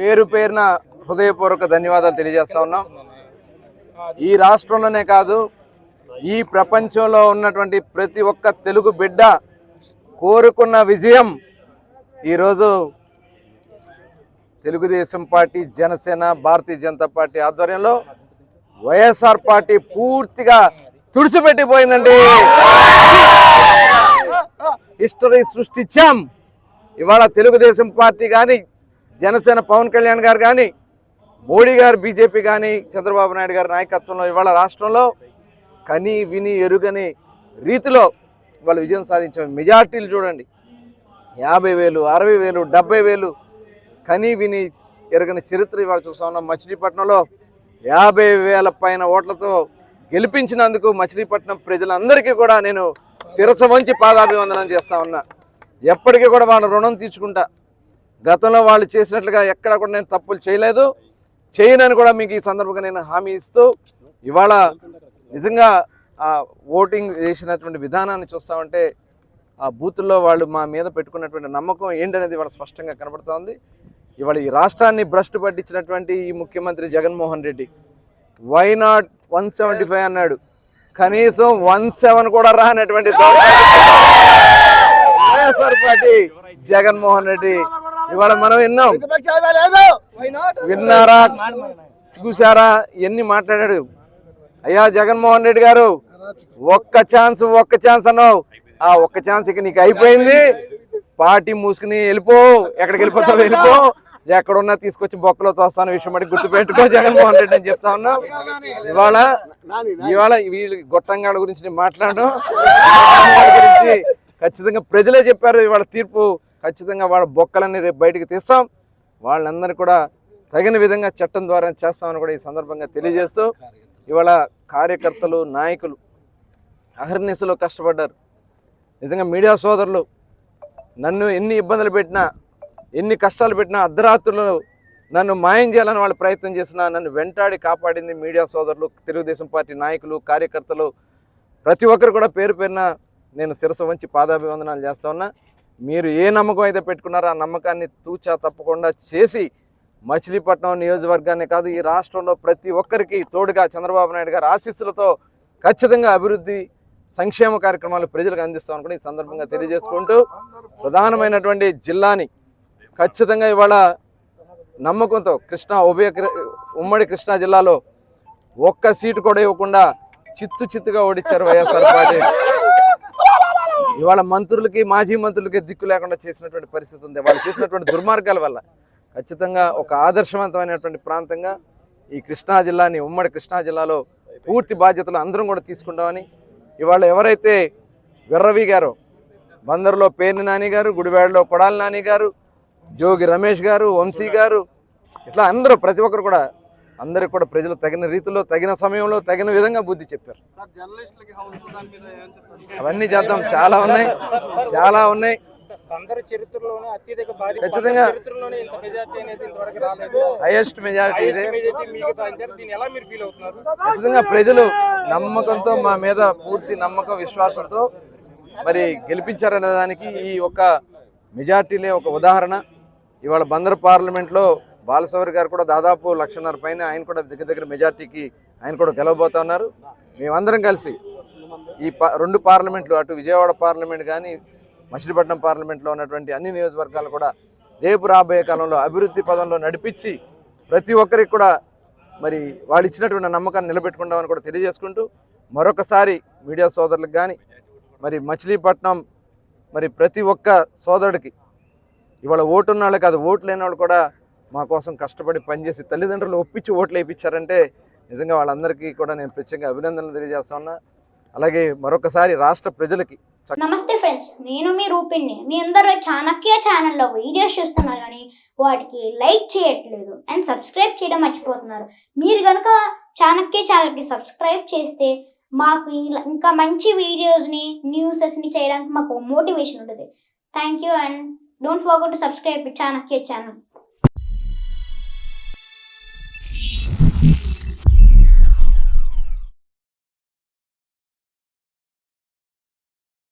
పేరు పేరున హృదయపూర్వక ధన్యవాదాలు తెలియజేస్తా ఉన్నాం. ఈ రాష్ట్రంలోనే కాదు, ఈ ప్రపంచంలో ఉన్నటువంటి ప్రతి ఒక్క తెలుగు బిడ్డ కోరుకున్న విజయం ఈరోజు తెలుగుదేశం పార్టీ, జనసేన, భారతీయ జనతా పార్టీ ఆధ్వర్యంలో వైఎస్ఆర్ పార్టీ పూర్తిగా తుడిచిపెట్టిపోయిందండి. హిస్టరీ సృష్టించాం. ఇవాళ తెలుగుదేశం పార్టీ కానీ, జనసేన పవన్ కళ్యాణ్ గారు కానీ, మోడీ గారు బీజేపీ కానీ, చంద్రబాబు నాయుడు గారి నాయకత్వంలో ఇవాళ రాష్ట్రంలో కని విని ఎరుగని రీతిలో ఇవాళ విజయం సాధించాం. మెజార్టీలు చూడండి, 50,000, 60,000, 70,000 కని విని ఎరగని చరిత్ర ఇవాళ చూస్తా ఉన్నాం. మచిలీపట్నంలో 50,000 పైన ఓట్లతో గెలిపించినందుకు మచిలీపట్నం ప్రజలందరికీ కూడా నేను శిరస వంచి పాదాభివందనం చేస్తా ఉన్నా. ఎప్పటికీ కూడా వాళ్ళ రుణం తీర్చుకుంటా. గతంలో వాళ్ళు చేసినట్లుగా ఎక్కడ కూడా నేను తప్పులు చేయలేదు, చేయనని కూడా మీకు ఈ సందర్భంగా నేను హామీ ఇస్తూ, ఇవాళ నిజంగా ఆ ఓటింగ్ చేసినటువంటి విధానాన్ని చూస్తామంటే ఆ బూతుల్లో వాళ్ళు మా మీద పెట్టుకున్నటువంటి నమ్మకం ఏంటనేది ఇవాళ స్పష్టంగా కనబడుతూ ఉంది. ఇవాళ ఈ రాష్ట్రాన్ని భ్రష్టు పట్టించినటువంటి ఈ ముఖ్యమంత్రి జగన్మోహన్ రెడ్డి వై నాట్ 175 అన్నాడు, కనీసం 17 కూడా రానటువంటి వైఎస్ఆర్ పార్టీ జగన్మోహన్ రెడ్డి ఇవాళ మనం విన్నారా, చూసారా, ఎన్ని మాట్లాడాడు. అయ్యా జగన్మోహన్ రెడ్డి గారు, ఒక్క ఛాన్స్ అన్నావు. ఆ ఒక్క ఛాన్స్ ఇక నీకు అయిపోయింది. పార్టీ మూసుకుని వెళ్ళిపో, ఎక్కడికి వెళ్ళిపోతావు వెళ్ళిపో, ఎక్కడున్నా తీసుకొచ్చి బొక్కలో తోస్తాను విషయం బట్టి గుర్తుపెట్టుకో జగన్మోహన్ రెడ్డి అని చెప్తా ఉన్నాం. ఇవాళ వీళ్ళు గొట్టంగాళ్ళ గురించి నేను మాట్లాడడం గురించి ఖచ్చితంగా ప్రజలే చెప్పారు. ఇవాళ తీర్పు ఖచ్చితంగా వాళ్ళ బొక్కలన్నీ రేపు బయటకు తీస్తాం. వాళ్ళందరినీ కూడా తగిన విధంగా చట్టం ద్వారా చేస్తామని కూడా ఈ సందర్భంగా తెలియజేస్తూ, ఇవాళ కార్యకర్తలు, నాయకులు అహర్నిశలో కష్టపడ్డారు. నిజంగా మీడియా సోదరులు నన్ను ఎన్ని ఇబ్బందులు పెట్టినా, ఎన్ని కష్టాలు పెట్టినా, అర్ధరాత్రులు నన్ను మాయం చేయాలని వాళ్ళు ప్రయత్నం చేసినా నన్ను వెంటాడి కాపాడింది మీడియా సోదరులు, తెలుగుదేశం పార్టీ నాయకులు, కార్యకర్తలు, ప్రతి ఒక్కరు కూడా పేరు పేరున నేను శిరస వంచి పాదాభివందనాలు చేస్తా ఉన్నా. మీరు ఏ నమ్మకం అయితే పెట్టుకున్నారో ఆ నమ్మకాన్ని తూచా తప్పకుండా చేసి మచిలీపట్నం నియోజకవర్గాన్ని కాదు, ఈ రాష్ట్రంలో ప్రతి ఒక్కరికి తోడుగా చంద్రబాబు నాయుడు గారి ఆశీస్సులతో ఖచ్చితంగా అభివృద్ధి, సంక్షేమ కార్యక్రమాలు ప్రజలకు అందిస్తామని కూడా ఈ సందర్భంగా తెలియజేసుకుంటూ, ప్రధానమైనటువంటి జిల్లాని ఖచ్చితంగా ఇవాళ నమ్మకంతో ఉమ్మడి కృష్ణా జిల్లాలో ఒక్క సీటు కూడా ఇవ్వకుండా చిత్తుగా ఓడించారు వైఎస్ఆర్ పార్టీ. ఇవాళ మంత్రులకి, మాజీ మంత్రులకి దిక్కు లేకుండా చేసినటువంటి పరిస్థితి ఉంది. వాళ్ళు చేసినటువంటి దుర్మార్గాల వల్ల ఖచ్చితంగా ఒక ఆదర్శవంతమైనటువంటి ప్రాంతంగా ఈ కృష్ణా జిల్లాని, ఉమ్మడి కృష్ణా జిల్లాలో పూర్తి బాధ్యతలు అందరం కూడా తీసుకుంటామని, ఇవాళ ఎవరైతే విర్రవీగారో, బందరులో పేర్ని నాని గారు, గుడివాడలో కొడాలి నాని గారు, జోగి రమేష్ గారు, వంశీ గారు, ఇట్లా అందరూ ప్రతి ఒక్కరు కూడా అందరికి కూడా ప్రజలు తగిన రీతిలో, తగిన సమయంలో, తగిన విధంగా బుద్ధి చెప్పారు. అవన్నీ చేద్దాం, చాలా ఉన్నాయి. ఖచ్చితంగా హైయెస్ట్ మెజారిటీ ఇదే. ఖచ్చితంగా ప్రజలు నమ్మకంతో, మా మీద పూర్తి నమ్మకం, విశ్వాసంతో మరి గెలిపించారనే దానికి ఈ ఒక్క మెజార్టీలే ఒక ఉదాహరణ. ఇవాళ బందర్ పార్లమెంట్లో బాలసవరి గారు కూడా దాదాపు 1,50,000 పైన ఆయన కూడా దగ్గర మెజార్టీకి ఆయన కూడా గెలవబోతా ఉన్నారు. మేమందరం కలిసి ఈ 2 పార్లమెంట్లు, అటు విజయవాడ పార్లమెంట్ కానీ, మచిలీపట్నం పార్లమెంట్లో ఉన్నటువంటి అన్ని నియోజకవర్గాలు కూడా రేపు రాబోయే కాలంలో అభివృద్ధి పదంలో నడిపించి ప్రతి ఒక్కరికి కూడా మరి వాళ్ళు ఇచ్చినటువంటి నమ్మకాన్ని నిలబెట్టుకుంటామని కూడా తెలియజేసుకుంటూ, మరొకసారి మీడియా సోదరులకు కానీ, మరి మచిలీపట్నం మరి ప్రతి ఒక్క సోదరుడికి ఇవాళ ఓటున్న వాళ్ళు కాదు, ఓట్లు లేని వాళ్ళు కూడా మా కోసం కష్టపడి పనిచేసి తల్లిదండ్రులు ఒప్పించి ఓట్లు వేయించారంటే నిజంగా వాళ్ళందరికీ కూడా నేను ప్రత్యేకంగా అభినందనలు తెలియజేస్తా ఉన్నా. అలాగే మరొకసారి రాష్ట్ర ప్రజలకి నమస్తే ఫ్రెండ్స్, నేను మీ రూపిణి. మీ అందరూ చాణక్య ఛానల్లో వీడియోస్ చూస్తున్నారు కానీ వాటికి లైక్ చేయట్లేదు అండ్ సబ్స్క్రైబ్ చేయడం మర్చిపోతున్నారు. మీరు కనుక చాణక్య ఛానల్కి సబ్స్క్రైబ్ చేస్తే మాకు ఇంకా మంచి వీడియోస్ని, న్యూసెస్ని చేయడానికి మాకు మోటివేషన్ ఉంటుంది. Thank you and don't forget to subscribe Chanakya channel.